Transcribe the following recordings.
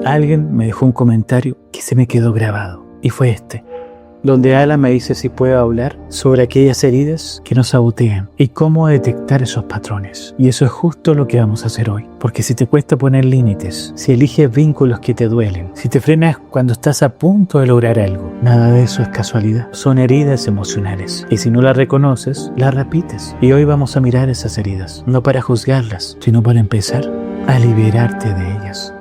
alguien me dejó un comentario que se me quedó grabado, y fue este, donde Alan me dice si puedo hablar sobre aquellas heridas que nos sabotean y cómo detectar esos patrones. Y eso es justo lo que vamos a hacer hoy. Porque si te cuesta poner límites, si eliges vínculos que te duelen, si te frenas cuando estás a punto de lograr algo, nada de eso es casualidad. Son heridas emocionales. Y si no las reconoces, las repites. Y hoy vamos a mirar esas heridas, no para juzgarlas, sino para empezar a liberarte de ellas.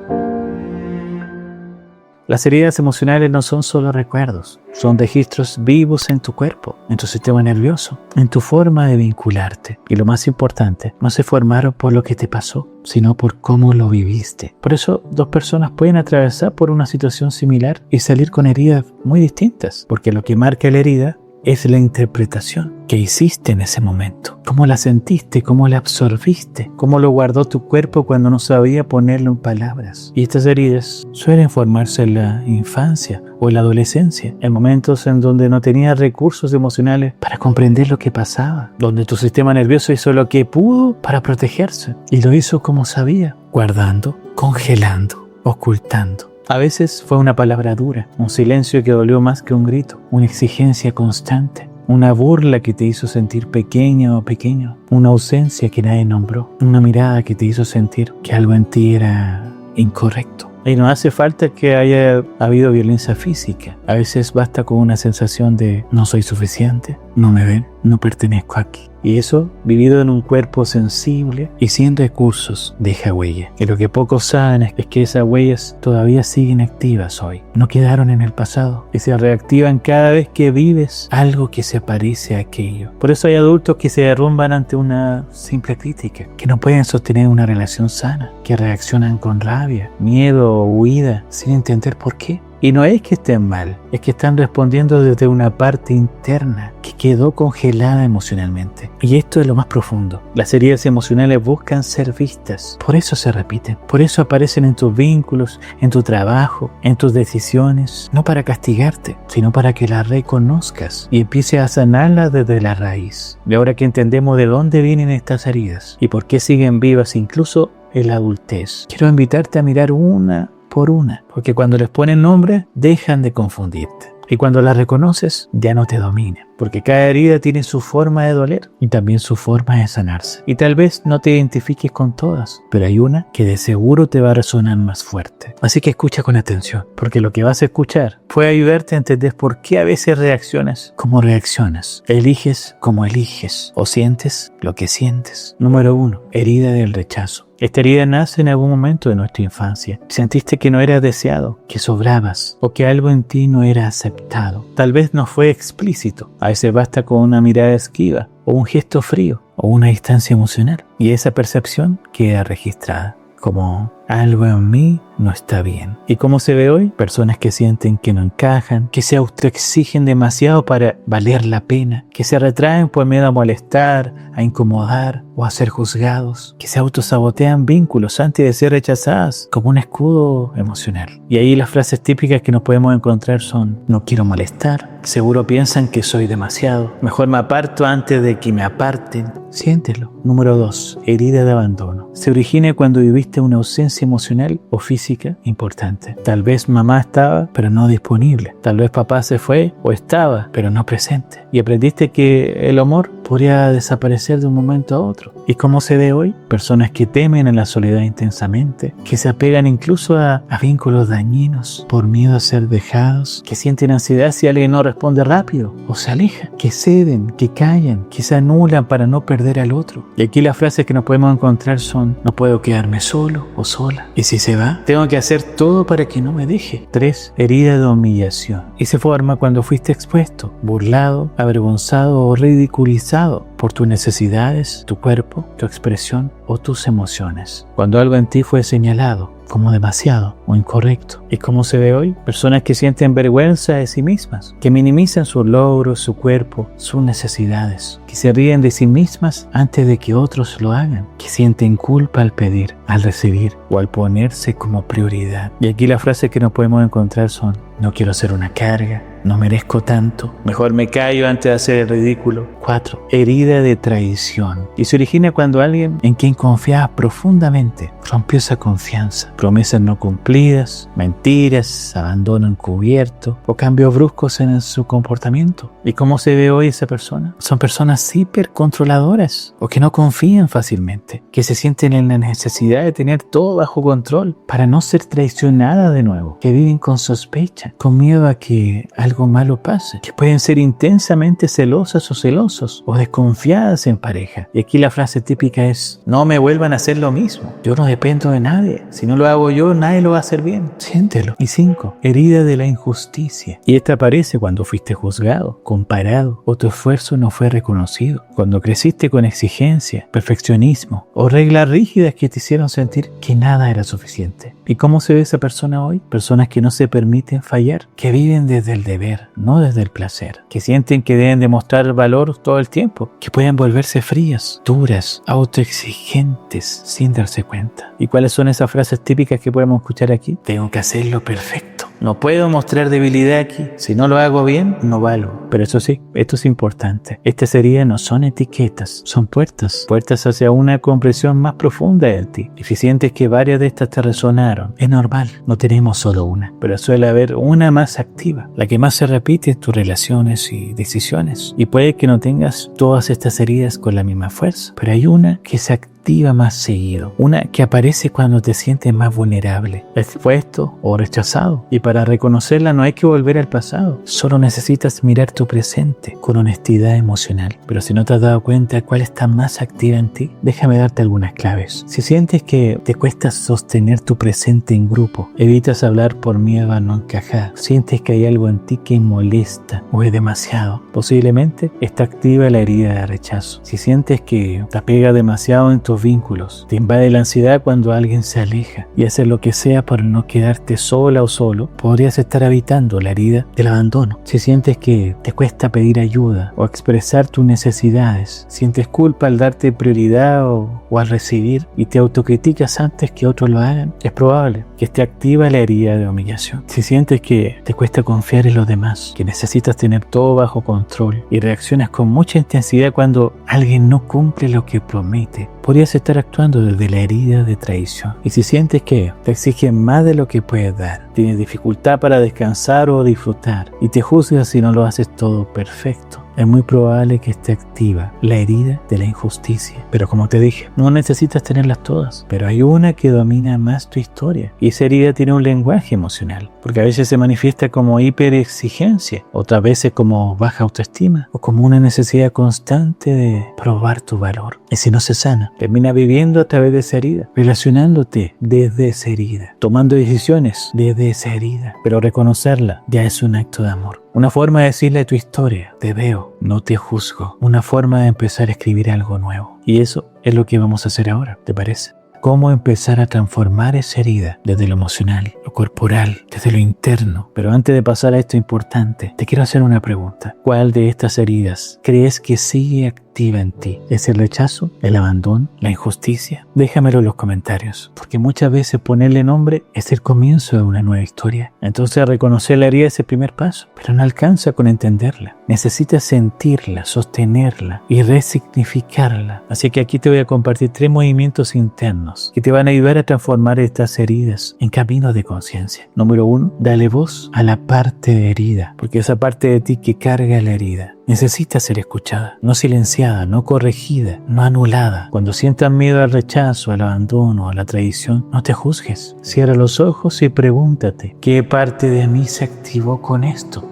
Las heridas emocionales no son solo recuerdos, son registros vivos en tu cuerpo, en tu sistema nervioso, en tu forma de vincularte. Y lo más importante, no se formaron por lo que te pasó, sino por cómo lo viviste. Por eso, dos personas pueden atravesar por una situación similar y salir con heridas muy distintas, porque lo que marca la herida es la interpretación que hiciste en ese momento. Cómo la sentiste, cómo la absorbiste, cómo lo guardó tu cuerpo cuando no sabía ponerlo en palabras. Y estas heridas suelen formarse en la infancia o en la adolescencia, en momentos en donde no tenías recursos emocionales para comprender lo que pasaba, donde tu sistema nervioso hizo lo que pudo para protegerse y lo hizo como sabía, guardando, congelando, ocultando. A veces fue una palabra dura, un silencio que dolió más que un grito, una exigencia constante, una burla que te hizo sentir pequeña o pequeño, una ausencia que nadie nombró, una mirada que te hizo sentir que algo en ti era incorrecto. Y no hace falta que haya habido violencia física. A veces basta con una sensación de no soy suficiente, no me ven, no pertenezco aquí. Y eso, vivido en un cuerpo sensible y sin recursos, deja huella. Y lo que pocos saben es que esas huellas todavía siguen activas hoy. No quedaron en el pasado y se reactivan cada vez que vives algo que se parece a aquello. Por eso hay adultos que se derrumban ante una simple crítica, que no pueden sostener una relación sana, que reaccionan con rabia, miedo o huida sin entender por qué. Y no es que estén mal, es que están respondiendo desde una parte interna que quedó congelada emocionalmente. Y esto es lo más profundo. Las heridas emocionales buscan ser vistas. Por eso se repiten. Por eso aparecen en tus vínculos, en tu trabajo, en tus decisiones. No para castigarte, sino para que las reconozcas y empieces a sanarlas desde la raíz. Y ahora que entendemos de dónde vienen estas heridas y por qué siguen vivas incluso en la adultez, quiero invitarte a mirar una por una, porque cuando les ponen nombre dejan de confundirte y cuando las reconoces ya no te dominan, porque cada herida tiene su forma de doler y también su forma de sanarse, y tal vez no te identifiques con todas, pero hay una que de seguro te va a resonar más fuerte. Así que escucha con atención, porque lo que vas a escuchar puede ayudarte a entender por qué a veces reaccionas como reaccionas, eliges como eliges o sientes lo que sientes. Número 1, herida del rechazo. Esta herida nace en algún momento de nuestra infancia. Sentiste que no eras deseado, que sobrabas o que algo en ti no era aceptado. Tal vez no fue explícito. A veces basta con una mirada esquiva o un gesto frío o una distancia emocional. Y esa percepción queda registrada como algo en mí no está bien. ¿Y cómo se ve hoy? Personas que sienten que no encajan, que se autoexigen demasiado para valer la pena, que se retraen por miedo a molestar, a incomodar o a ser juzgados, que se autosabotean vínculos antes de ser rechazadas como un escudo emocional. Y ahí las frases típicas que nos podemos encontrar son: no quiero molestar, seguro piensan que soy demasiado, mejor me aparto antes de que me aparten. Siéntelo. Número 2, herida de abandono. Se origina cuando viviste una ausencia emocional o física importante. Tal vez mamá estaba, pero no disponible. Tal vez papá se fue o estaba, pero no presente. Y aprendiste que el amor podría desaparecer de un momento a otro. ¿Y cómo se ve hoy? Personas que temen a la soledad intensamente, que se apegan incluso a vínculos dañinos por miedo a ser dejados, que sienten ansiedad si alguien no responde rápido o se aleja, que ceden, que callan, que se anulan para no perder al otro. Y aquí las frases que nos podemos encontrar son: no puedo quedarme solo o sola. Y si se va, tengo que hacer todo para que no me deje. 3, herida de humillación. Y se forma cuando fuiste expuesto, burlado, avergonzado o ridiculizado por tus necesidades, tu cuerpo, tu expresión o tus emociones. Cuando algo en ti fue señalado como demasiado o incorrecto. ¿Y cómo se ve hoy? Personas que sienten vergüenza de sí mismas, que minimizan sus logros, su cuerpo, sus necesidades, que se ríen de sí mismas antes de que otros lo hagan, que sienten culpa al pedir, al recibir o al ponerse como prioridad. Y aquí las frases que nos podemos encontrar son: no quiero ser una carga, no merezco tanto, mejor me callo antes de hacer el ridículo. 4, herida herida de traición y se origina cuando alguien en quien confiabas profundamente rompió esa confianza. Promesas no cumplidas, mentiras, abandono encubierto o cambios bruscos en su comportamiento. ¿Y cómo se ve hoy esa persona? Son personas hipercontroladoras o que no confían fácilmente, que se sienten en la necesidad de tener todo bajo control para no ser traicionada de nuevo, que viven con sospecha, con miedo a que algo malo pase, que pueden ser intensamente celosas o celosos o desconfiadas en pareja. Y aquí la frase típica es: no me vuelvan a hacer lo mismo. Yo no dependo de nadie. Si no lo hago yo, nadie lo va a hacer bien. Siéntelo. Y 5. Herida de la injusticia. Y esta aparece cuando fuiste juzgado, comparado o tu esfuerzo no fue reconocido. Cuando creciste con exigencia, perfeccionismo o reglas rígidas que te hicieron sentir que nada era suficiente. ¿Y cómo se ve esa persona hoy? Personas que no se permiten fallar, que viven desde el deber, no desde el placer, que sienten que deben demostrar valor todo el tiempo, que pueden volverse frías, duras, autoexigentes sin darse cuenta. ¿Y cuáles son esas frases típicas que podemos escuchar aquí? Tengo que hacerlo perfecto. No puedo mostrar debilidad aquí. Si no lo hago bien, no valgo. Pero eso sí, esto es importante. Estas heridas no son etiquetas, son puertas. Puertas hacia una comprensión más profunda de ti. Y si sientes que varias de estas te resonaron, es normal. No tenemos solo una, pero suele haber una más activa. La que más se repite en tus relaciones y decisiones. Y puede que no tengas todas estas heridas con la misma fuerza, pero hay una que se activa más seguido, una que aparece cuando te sientes más vulnerable, expuesto o rechazado. Y para reconocerla no hay que volver al pasado, solo necesitas mirar tu presente con honestidad emocional. Pero si no te has dado cuenta cuál está más activa en ti, déjame darte algunas claves. Si sientes que te cuesta sostener tu presente en grupo, evitas hablar por miedo a no encajar, sientes que hay algo en ti que molesta o es demasiado, posiblemente está activa la herida de rechazo. Si sientes que te apega demasiado en tus vínculos, te invade la ansiedad cuando alguien se aleja y haces lo que sea para no quedarte sola o solo, podrías estar habitando la herida del abandono. Si sientes que te cuesta pedir ayuda o expresar tus necesidades, sientes culpa al darte prioridad o al recibir y te autocriticas antes que otros lo hagan, es probable que esté activa la herida de humillación. Si sientes que te cuesta confiar en los demás, que necesitas tener todo bajo control y reaccionas con mucha intensidad cuando alguien no cumple lo que promete, podrías estar actuando desde la herida de traición. Y si sientes que te exigen más de lo que puedes dar, tienes dificultad para descansar o disfrutar y te juzgas si no lo haces todo perfecto, es muy probable que esté activa la herida de la injusticia. Pero como te dije, no necesitas tenerlas todas, pero hay una que domina más tu historia y esa herida tiene un lenguaje emocional, porque a veces se manifiesta como hiperexigencia, otras veces como baja autoestima o como una necesidad constante de probar tu valor. Y si no se sana, termina viviendo a través de esa herida, relacionándote desde esa herida, tomando decisiones desde esa herida, pero reconocerla ya es un acto de amor. Una forma de decirle a tu historia: te veo, no te juzgo. Una forma de empezar a escribir algo nuevo. Y eso es lo que vamos a hacer ahora, ¿te parece? Cómo empezar a transformar esa herida desde lo emocional, lo corporal, desde lo interno. Pero antes de pasar a esto importante, te quiero hacer una pregunta. ¿Cuál de estas heridas crees que sigue activa en ti? ¿Es el rechazo, el abandono, la injusticia? Déjamelo en los comentarios, porque muchas veces ponerle nombre es el comienzo de una nueva historia. Entonces reconocer la herida es el primer paso, pero no alcanza con entenderla. Necesitas sentirla, sostenerla y resignificarla. Así que aquí te voy a compartir 3 movimientos internos que te van a ayudar a transformar estas heridas en caminos de conciencia. Número 1, dale voz a la parte de herida, porque esa parte de ti que carga la herida necesita ser escuchada, no silenciada, no corregida, no anulada. Cuando sientas miedo al rechazo, al abandono, a la traición, no te juzgues. Cierra los ojos y pregúntate: ¿qué parte de mí se activó con esto?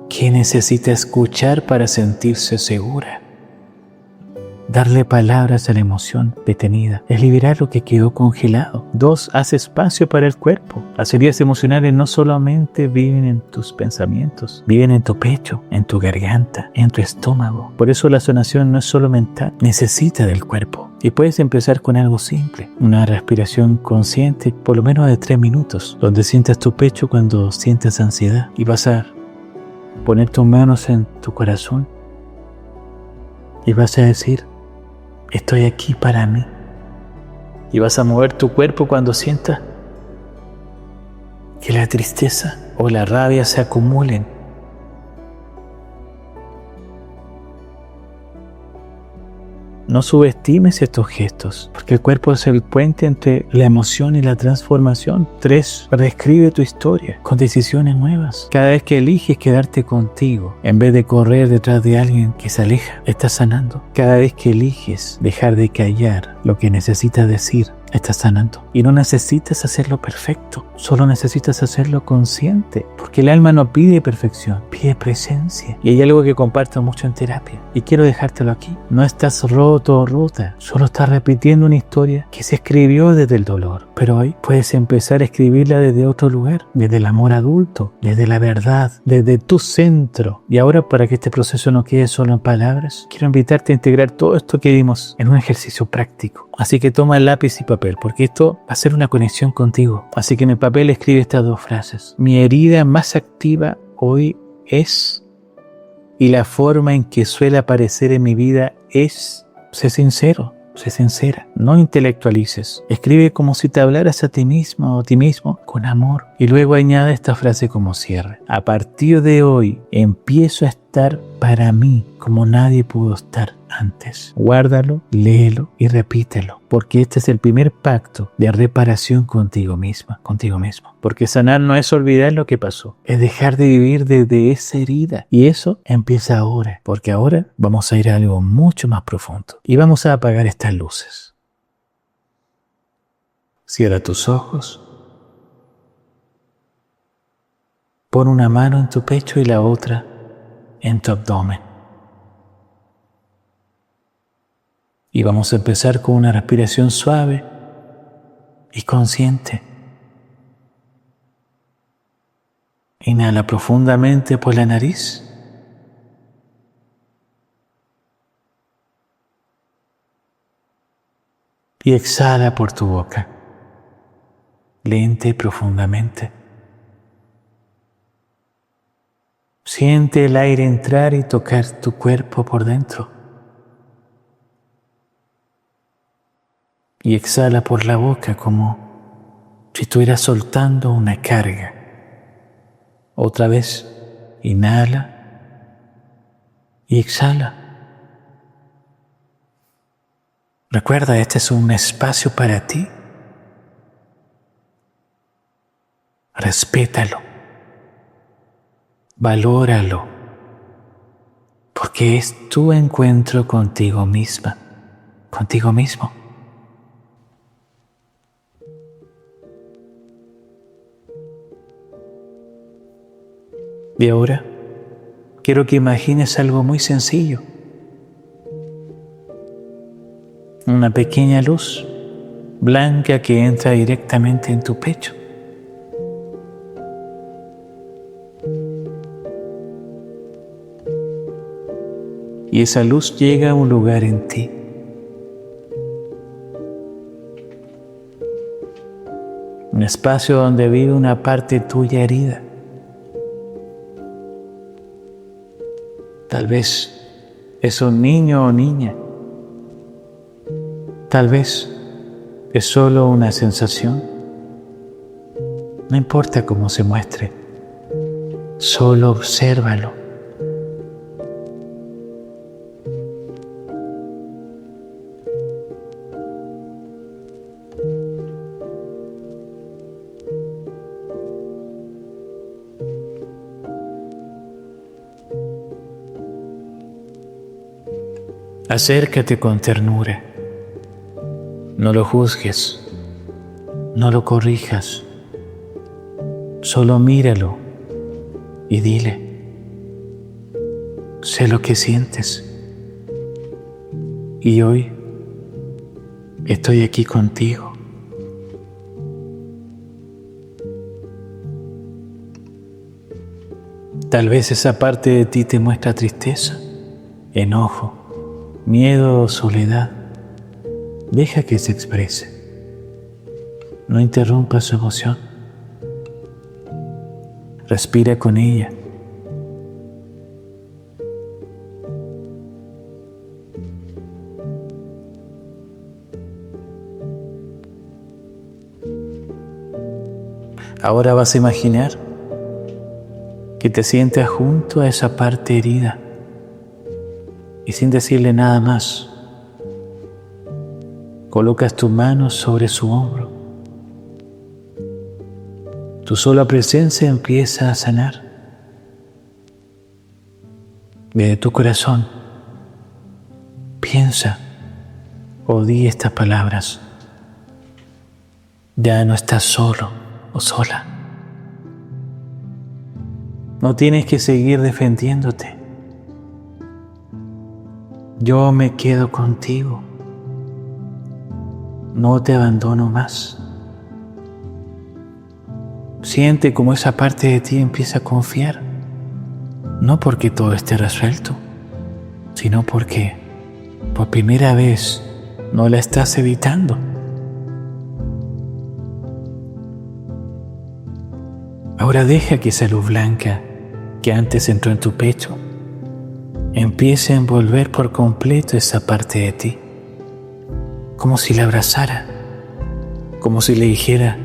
¿Qué necesita escuchar para sentirse segura? Darle palabras a la emoción detenida es liberar lo que quedó congelado. 2, haz espacio para el cuerpo. Las heridas emocionales no solamente viven en tus pensamientos, viven en tu pecho, en tu garganta, en tu estómago. Por eso la sanación no es solo mental, necesita del cuerpo. Y puedes empezar con algo simple, una respiración consciente por lo menos de 3 minutos, donde sientas tu pecho cuando sientes ansiedad. Y vas a poner tus manos en tu corazón y vas a decir: estoy aquí para mí. Y vas a mover tu cuerpo cuando sientas que la tristeza o la rabia se acumulen. No subestimes estos gestos, porque el cuerpo es el puente entre la emoción y la transformación. 3. Reescribe tu historia con decisiones nuevas. Cada vez que eliges quedarte contigo, en vez de correr detrás de alguien que se aleja, estás sanando. Cada vez que eliges dejar de callar lo que necesitas decir, estás sanando. Y no necesitas hacerlo perfecto, solo necesitas hacerlo consciente, porque el alma no pide perfección, pide presencia. Y hay algo que comparto mucho en terapia, y quiero dejártelo aquí. No estás roto o rota, solo estás repitiendo una historia que se escribió desde el dolor. Pero hoy puedes empezar a escribirla desde otro lugar, desde el amor adulto, desde la verdad, desde tu centro. Y ahora, para que este proceso no quede solo en palabras, quiero invitarte a integrar todo esto que vimos en un ejercicio práctico. Así que toma lápiz y papel, porque esto va a ser una conexión contigo. Así que en el papel escribe estas 2 frases. Mi herida más activa hoy es, y la forma en que suele aparecer en mi vida es. Sé sincero, sé sincera. No intelectualices. Escribe como si te hablaras a ti mismo o a ti mismo con amor. Y luego añade esta frase como cierre. A partir de hoy empiezo a estar para mí como nadie pudo estar antes. Guárdalo, léelo y repítelo, porque este es el primer pacto de reparación contigo misma, contigo mismo. Porque sanar no es olvidar lo que pasó, es dejar de vivir desde esa herida. Y eso empieza ahora, porque ahora vamos a ir a algo mucho más profundo y vamos a apagar estas luces. Cierra tus ojos. Pon una mano en tu pecho y la otra en tu abdomen. Y vamos a empezar con una respiración suave y consciente. Inhala profundamente por la nariz. Y exhala por tu boca, lenta y profundamente. Siente el aire entrar y tocar tu cuerpo por dentro. Y exhala por la boca como si estuvieras soltando una carga. Otra vez, inhala y exhala. Recuerda, este es un espacio para ti. Respétalo. Valóralo. Porque es tu encuentro contigo misma, contigo mismo. Y ahora quiero que imagines algo muy sencillo. Una pequeña luz blanca que entra directamente en tu pecho. Y esa luz llega a un lugar en ti. Un espacio donde vive una parte tuya herida. Tal vez es un niño o niña. Tal vez es solo una sensación. No importa cómo se muestre, solo obsérvalo. Acércate con ternura. No lo juzgues, no lo corrijas, solo míralo y dile, sé lo que sientes y hoy estoy aquí contigo. Tal vez esa parte de ti te muestra tristeza, enojo, miedo o soledad. Deja que se exprese. No interrumpa su emoción. Respira con ella. Ahora vas a imaginar que te sientas junto a esa parte herida y sin decirle nada más, Colocas tus manos sobre su hombro. Tu sola presencia empieza a sanar. Desde tu corazón, piensa o di estas palabras. Ya no estás solo o sola. No tienes que seguir defendiéndote. Yo me quedo contigo. No te abandono más. Siente como esa parte de ti empieza a confiar. No porque todo esté resuelto, sino porque por primera vez no la estás evitando. Ahora deja que esa luz blanca que antes entró en tu pecho empiece a envolver por completo esa parte de ti, como si la abrazara, como si le dijera: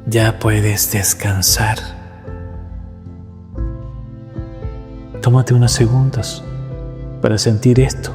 ya puedes descansar. Tómate unos segundos para sentir esto.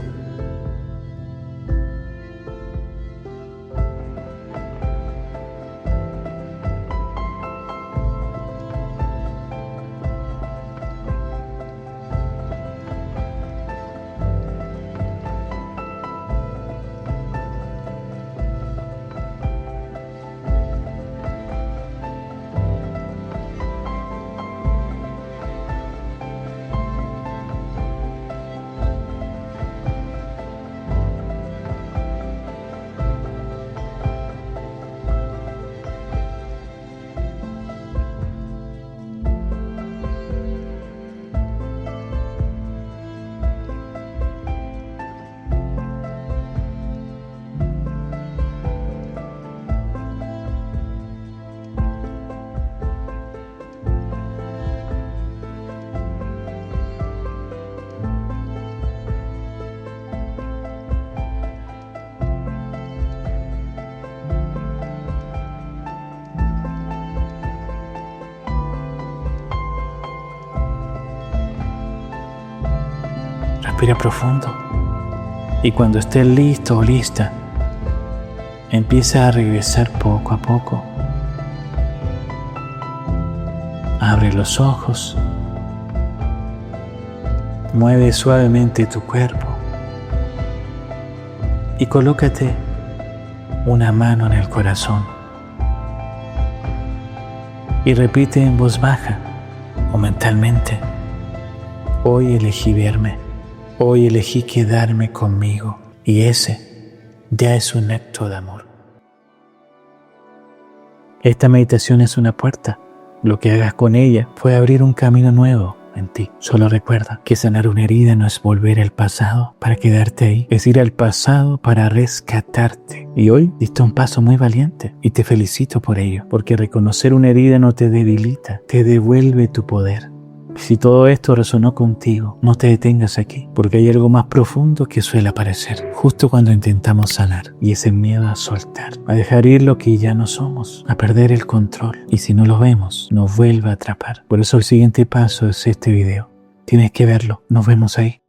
Respira profundo y cuando estés listo o lista, empieza a regresar poco a poco. Abre los ojos, mueve suavemente tu cuerpo y colócate una mano en el corazón y repite en voz baja o mentalmente: hoy elegí verme. Hoy elegí quedarme conmigo y ese ya es un acto de amor. Esta meditación es una puerta. Lo que hagas con ella puede abrir un camino nuevo en ti. Solo recuerda que sanar una herida no es volver al pasado para quedarte ahí, es ir al pasado para rescatarte. Y hoy diste un paso muy valiente y te felicito por ello, porque reconocer una herida no te debilita, te devuelve tu poder. Si todo esto resonó contigo, no te detengas aquí, porque hay algo más profundo que suele aparecer justo cuando intentamos sanar, y es el miedo a soltar, a dejar ir lo que ya no somos, a perder el control, y si no lo vemos, nos vuelve a atrapar. Por eso el siguiente paso es este video. Tienes que verlo. Nos vemos ahí.